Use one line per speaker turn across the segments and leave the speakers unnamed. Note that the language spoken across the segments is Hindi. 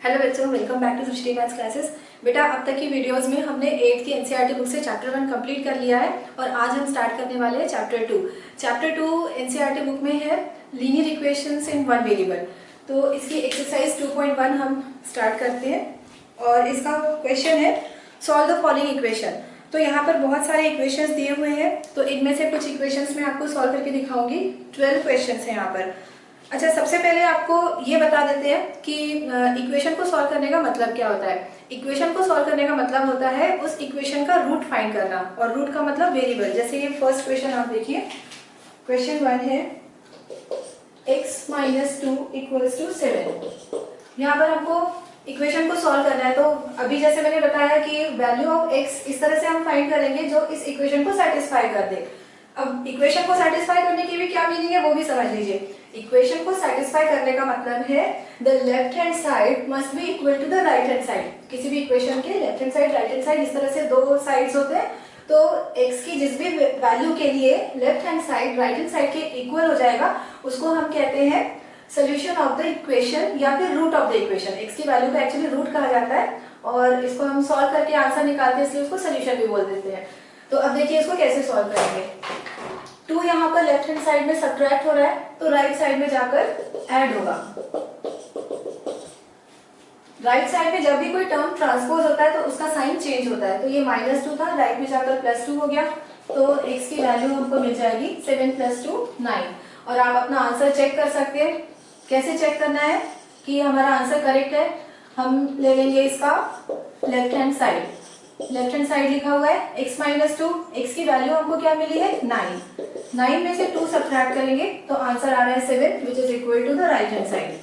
हेलो बच्चों, welcome back to Srishti maths classes. बेटा, अब तक की वीडियोस में हमने 8th की एनसीईआरटी बुक से चैप्टर 1 कंप्लीट कर लिया है और आज हम स्टार्ट करने वाले हैं चैप्टर 2। चैप्टर 2 एनसीईआरटी बुक में है linear equations in one variable. तो इसकी एक्सरसाइज 2.1 हम स्टार्ट करते हैं और इसका क्वेश्चन है सॉल्व द फॉलोइंग इक्वेशन। तो यहाँ पर बहुत सारे इक्वेशंस दिए हुए हैं, तो इनमें से कुछ इक्वेशंस मैं आपको सॉल्व करके दिखाऊंगी। 12 क्वेश्चंस हैं यहाँ पर। अच्छा, सबसे पहले आपको ये बता देते हैं कि इक्वेशन को सॉल्व करने का मतलब क्या होता है। इक्वेशन को सॉल्व करने का मतलब होता है उस इक्वेशन का रूट फाइंड करना, और रूट का मतलब वेरिएबल। जैसे ये फर्स्ट क्वेश्चन आप देखिए, क्वेश्चन 1 है x - 2 = 7। यहाँ पर हमको इक्वेशन को सॉल्व करना है। तो अभी जैसे मैंने बताया कि वैल्यू ऑफ x इस तरह से हम फाइंड करेंगे जो इस इक्वेशन को सेटिस्फाई कर दे। अब इक्वेशन को सेटिस्फाई करने की भी क्या मीनिंग है वो भी समझ लीजिए। इक्वेशन को सेटिस्फाई करने का मतलब है the left hand side must be equal to the right hand side. किसी भी इक्वेशन के left hand side right hand side इस तरह से दो साइड्स होते हैं। तो x की जिस भी वैल्यू के लिए left hand side right hand side के इक्वल हो जाएगा उसको हम कहते हैं सोल्यूशन ऑफ द इक्वेशन या फिर root of the equation. x की वैल्यू को एक्चुअली रूट कहा जाता है और इसको हम सॉल्व करके आंसर निकालते हैं, इसलिए उसको सोल्यूशन भी बोल देते हैं। तो अब देखिए इसको कैसे सॉल्व करेंगे। 2 यहाँ पर लेफ्ट हैंड साइड में सब्ट्रैक्ट हो रहा है तो राइट साइड में जाकर ऐड होगा। राइट साइड में जब भी कोई टर्म ट्रांसपोज होता है तो उसका साइन चेंज होता है। तो ये -2 था, राइट में जाकर +2 हो गया। तो x की वैल्यू हमको मिल जाएगी 7 + 2 9। और आप अपना आंसर चेक कर सकते हैं। कैसे चेक करना है कि हमारा आंसर करेक्ट है। हम ले लेंगे इसका left hand side. Left hand side लिखा हुआ है x - 2, x की वैल्यू हमको क्या मिली है 9 में से 2 सब्ट्रैक्ट करेंगे तो आंसर आ रहा है 7 which is equal to the right hand side.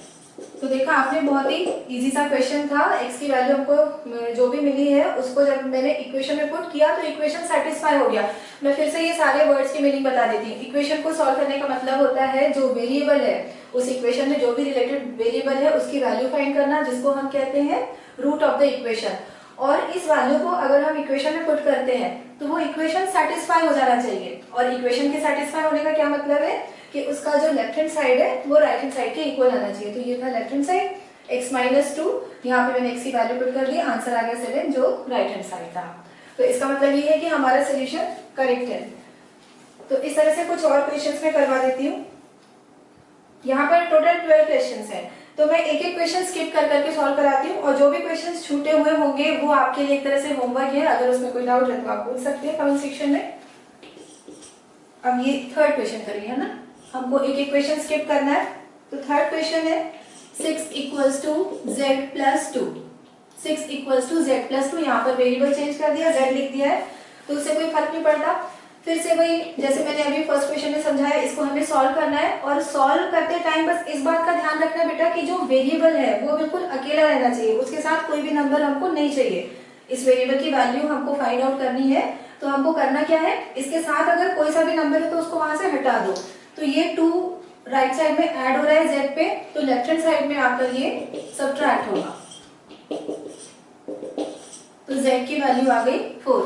तो देखा आपने, बहुत ही इजी सा क्वेश्चन था। x की वैल्यू हमको जो भी मिली है उसको जब मैंने इक्वेशन में पुट किया तो इक्वेशन सेटिस्फाई हो गया। मैं फिर से ये सारे वर्ड्स की मीनिंग बता देती हूँ। इक्वेशन को सॉल्व करने का मतलब होता है जो वेरिएबल है उस इक्वेशन में जो भी रिलेटेड वेरिएबल है उसकी वैल्यू फाइंड करना, जिसको हम कहते हैं रूट ऑफ द इक्वेशन। और इस वैल्यू को अगर हम इक्वेशन में पुट करते हैं तो वो इक्वेशन सेटिस्फाई हो जाना चाहिए। और इक्वेशन के सेटिस्फाई होने का क्या मतलब है कि उसका जो लेफ्ट हैंड साइड है वो राइट हैंड साइड के इक्वल आना चाहिए। तो ये था लेफ्ट हैंड साइड x - 2, यहाँ पे मैंने x की वैल्यू पुट कर दी, आंसर आ गया 7 जो राइट हैंड साइड था। तो इसका मतलब ये है कि हमारा सोल्यूशन करेक्ट है। तो इस तरह से कुछ और क्वेश्चंस में करवा देती हूँ। यहाँ पर टोटल 12 क्वेश्चंस हैं, तो मैं एक एक क्वेश्चन स्किप कर करके सॉल्व कराती हूँ और जो भी क्वेश्चंस छूटे हुए होंगे वो आपके लिए एक तरह से होमवर्क है। अगर उसमें कोई डाउट है तो आप पूछ सकते हैं कमेंट सेक्शन में। अब ये थर्ड क्वेश्चन करिए, है ना, हमको एक एक क्वेश्चन स्किप करना है। तो थर्ड क्वेश्चन है 6 = z + 2। 6 = z + 2, यहाँ पर वेरिएबल चेंज कर दिया, z लिख दिया है तो उससे कोई फर्क नहीं पड़ता। फिर से वही जैसे मैंने अभी फर्स्ट क्वेश्चन में समझाया, इसको हमें सॉल्व करना है। और सॉल्व करते टाइम बस इस बात का ध्यान रखना बेटा कि जो वेरिएबल है वो बिल्कुल अकेला रहना चाहिए, उसके साथ कोई भी नंबर हमको नहीं चाहिए। इस वेरिएबल की वैल्यू हमको फाइंड आउट करनी है तो हमको करना क्या है, इसके साथ अगर कोई सा भी नंबर है तो उसको वहां से हटा दो। तो ये 2 राइट साइड में ऐड हो रहा है z पे, तो लेफ्ट हैंड साइड में आकर ये सब्ट्रैक्ट होगा। तो z की वैल्यू आ गई 4।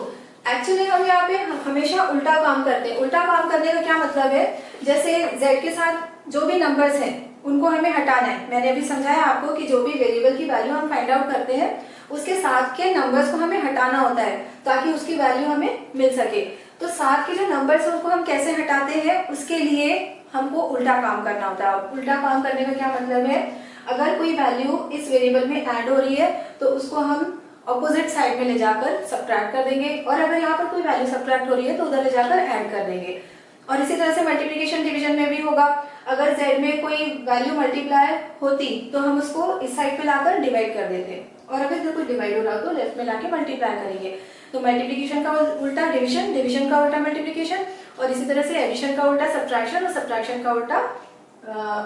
एक्चुअली हम यहाँ पे हमेशा उल्टा काम करते हैं। उल्टा काम करने का क्या मतलब है, जैसे z के साथ जो भी नंबर्स हैं उनको हमें हटाना है। मैंने अभी समझाया आपको कि जो भी वेरिएबल की वैल्यू हम फाइंड आउट करते हैं उसके साथ के नंबर्स को हमें हटाना होता है ताकि उसकी वैल्यू हमें मिल सके। तो साथ के जो नंबर्स हैं उसको हम कैसे हटाते हैं, उसके लिए हमको उल्टा काम करना होता है। उल्टा काम करने का क्या मतलब है, अगर कोई वैल्यू इस वेरिएबल में ऐड हो रही है तो उसको हम ऑपोजिट साइड में ले जाकर सब्ट्रैक्ट कर देंगे, और अगर यहाँ पर कोई वैल्यू सब्ट्रैक्ट हो रही है तो उधर ले जाकर ऐड कर देंगे। और इसी तरह से मल्टीप्लिकेशन डिवीजन में भी होगा। अगर z में कोई वैल्यू मल्टीप्लाई होती तो हम उसको इस साइड पे लाकर डिवाइड कर देते, और अगर जो कुछ डिवाइड हो रहा तो लेफ्ट में लाके मल्टीप्लाई करेंगे। तो मल्टीप्लिकेशन का उल्टा डिवीजन, डिवीजन का उल्टा मल्टीप्लिकेशन, और इसी तरह से एडिशन का उल्टा सब्ट्रैक्शन और सब्ट्रैक्शन का उल्टा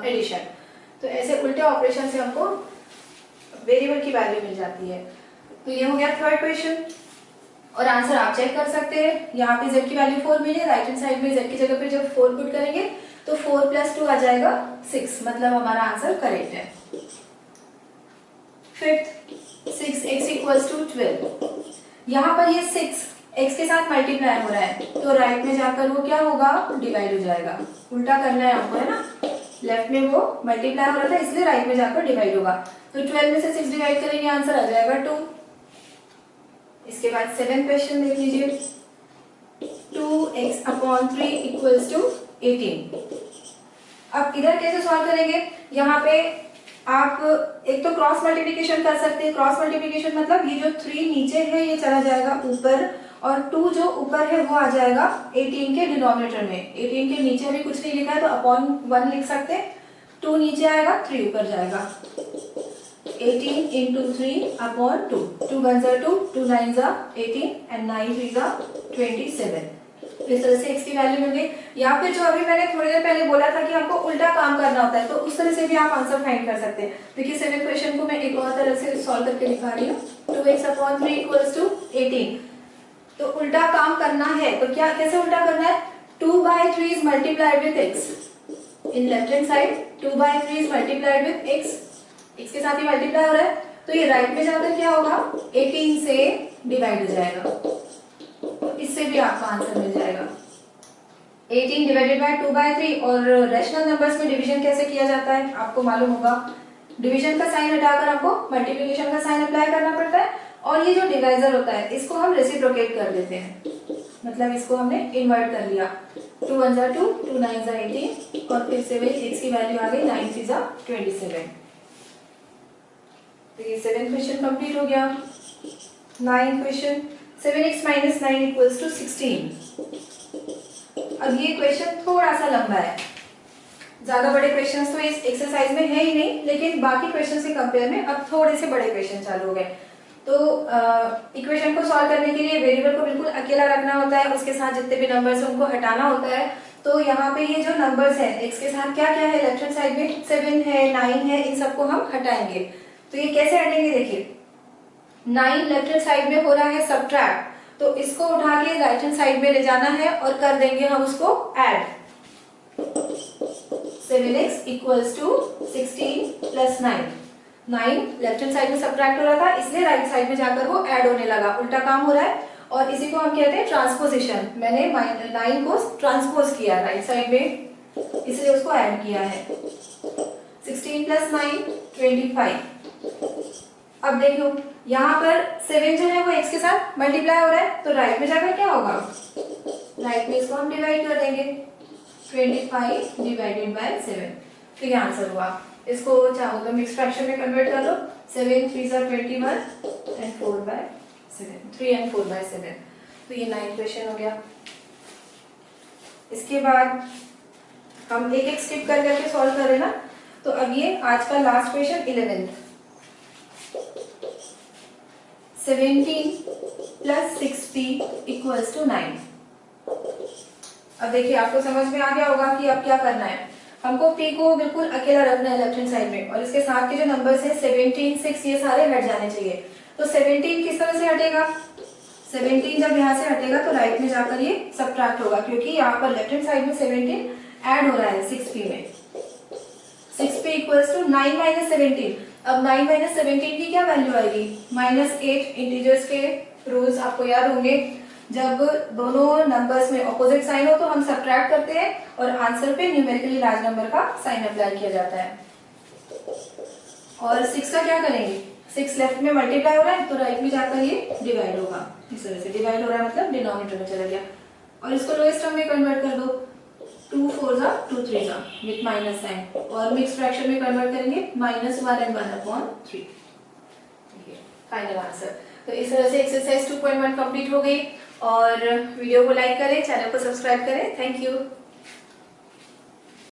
एडिशन। तो ऐसे उल्टे ऑपरेशन से हमको वेरिएबल की वैल्यू मिल जाती है। तो ये हो गया थर्ड क्वेश्चन, और आंसर आप चेक कर सकते हैं। यहाँ पे z की वैल्यू 4 मिली, राइट हैंड साइड में z की जगह पे जब 4 पुट करेंगे तो 4 + 2 आ जाएगा 6, मतलब हमारा आंसर करेक्ट है। Fifth 6x = 12। यहाँ पर ये 6 x के साथ मल्टीप्लाई हो रहा है तो राइट में जाकर वो क्या होगा, डिवाइड हो जाएगा। उल्टा करना है हमको, है ना। लेफ्ट में वो मल्टीप्लाई हो रहा था इसलिए राइट में जाकर डिवाइड होगा। तो 12 में से 6 डिवाइड करेंगे, आंसर आ जाएगा 2। इसके बाद 7 क्वेश्चन देख लीजिए। 2x/3 equals to 18। अब इधर कैसे सॉल्व करेंगे? यहाँ पे आप एक तो क्रॉस मल्टीप्लिकेशन कर सकते हैं। क्रॉस मल्टीप्लिकेशन मतलब ये जो 3 नीचे है ये चला जाएगा ऊपर और 2 जो ऊपर है वो आ जाएगा 18 के डिनोमिनेटर में। 18 के नीचे भी कुछ नहीं लिखा है तो अपॉन 1 लिख सकते हैं। 2 नीचे आएगा, 3 ऊपर जाएगा। 18 into 3/2। 2 1 2, 2 9 18 and 9 3 27। इस तरह से x की वैल्यू मिल गई। या फिर जो अभी मैंने थोड़ी देर पहले बोला था कि हमको उल्टा काम करना होता है तो उस तरह से भी आप आंसर फाइंड कर सकते हैं। देखिए 7 क्वेश्चन को मैं एक और तरह से सॉल्व करके दिखा रही हूँ। 2x/3 equals to 18। तो उल्टा काम करना है तो क्या कैसे उल्टा करना है? 2/3 is multiplied with x in left hand side. 2/3 is multiplied with x के साथ ही मल्टीप्लाई हो रहा है तो ये राइट में जाकर क्या होगा? 18 से डिवाइड हो जाएगा। तो इससे भी आपका आंसर मिल जाएगा। 18 डिवाइडेड बाय 2/3। और रैशनल नंबर्स में डिवीजन कैसे किया जाता है आपको मालूम होगा। डिवीजन का साइन हटाकर आपको मल्टीप्लिकेशन का साइन अप्लाई करना पड़ता है और ये जो डिवाइजर होता है इसको हम रेसिप्रोकेट कर देते हैं, मतलब इसको हमने इन्वर्ट कर लिया। 2 1 2, 2 9 18 और फिर से वही x की वैल्यू आ गई 9 3 27। तो ये 7 क्वेश्चन कंप्लीट हो गया। 9 क्वेश्चन। 7x - 9 equals to 16। अब ये क्वेश्चन थोड़ा सा लंबा है, ज्यादा बड़े क्वेश्चंस तो इस एक्सरसाइज में है ही नहीं, लेकिन बाकी क्वेश्चन से कंपेयर में अब थोड़े से बड़े क्वेश्चन चालू हो गए। तो इक्वेशन को सॉल्व करने के लिए वेरिएबल को बिल्कुल अकेला रखना होता है, उसके साथ जितने भी नंबर्स हैं उनको हटाना होता है। तो यहाँ पे ये जो नंबर्स हैं x के साथ क्या क्या है लेफ्ट हैंड साइड में 7 है 9 है, इन सबको हम हटाएंगे। तो ये कैसे हटेंगे? देखिए 9 लेफ्ट हैंड साइड में हो रहा है सब्ट्रैक्ट, तो इसको उठा के राइट हैंड साइड में ले जाना है और कर देंगे हम उसको add. 7x equals to 16 plus 9। 9 left hand side में सब्ट्रैक्ट हो रहा था इसलिए राइट साइड में जाकर वो ऐड होने लगा, उल्टा काम हो रहा है और इसी को हम कहते हैं ट्रांसपोजिशन। मैंने 9 को ट्रांसपोज किया राइट साइड में इसलिए उसको ऐड किया है। 16 प्लस 9 25। अब देखो यहाँ पर 7 जो है वो x के साथ मल्टीप्लाई हो रहा है तो राइट में जाकर क्या होगा? राइट में इसको हम डिवाइड कर देंगे। 25 डिवाइडेड बाय 7। तो ये आंसर हुआ। इसको चाहो तो मिक्स फ्रैक्शन में कन्वर्ट कर लो। 7 3 21 and 4/7। 3 and 4/7। तो ये 9 क्वेश्चन हो गया। इसके बाद हम एक एक स्किप कर करके सॉल्व कर रहे हैं ना, तो अब ये आज का last question 11th। 17 plus 6p equals to 9। अब देखिए आपको समझ में आ गया होगा कि अब क्या करना है। हमको p को बिल्कुल अकेला रखना है लेफ्ट हैंड साइड में और इसके साथ के जो नंबर्स हैं 17 6 ये सारे हट जाने चाहिए। तो 17 किस तरह से हटेगा? 17 जब यहाँ से हटेगा तो राइट में जाकर ये सब्ट्रैक्ट होगा क्योंकि यहाँ पर लेफ्ट हैंड साइड में 17 ऐड हो रहा है 6p में। 6p equals to 9 - 17। अब 9 - 17 की क्या वैल्यू आएगी? -8। इंटीजर्स के रूल्स आपको याद होंगे, जब दोनों नंबर्स में ऑपोजिट साइन हो तो हम सब्ट्रैक्ट करते हैं और आंसर पे न्यूमेरिकली लार्ज नंबर का साइन अप्लाई किया जाता है। और 6 का क्या करेंगे? 6 लेफ्ट में मल्टीप्लाई हो रहा है तो राइट में जाकर ये डिवाइड होगा। इस तरह से डिवाइड हो रहा है मतलब डिनोमिनेटर में चला गया और इसको लोएस्ट टर्म में कन्वर्ट कर दो। 2 4 2 3 विथ माइनस साइन और मिक्स फ्रैक्शन में कन्वर्ट करेंगे -1 and 1/3। Final answer. तो इस तरह से एक्सरसाइज 2.1 कंप्लीट हो गई और वीडियो को लाइक करें, चैनल को सब्सक्राइब करें। Thank you.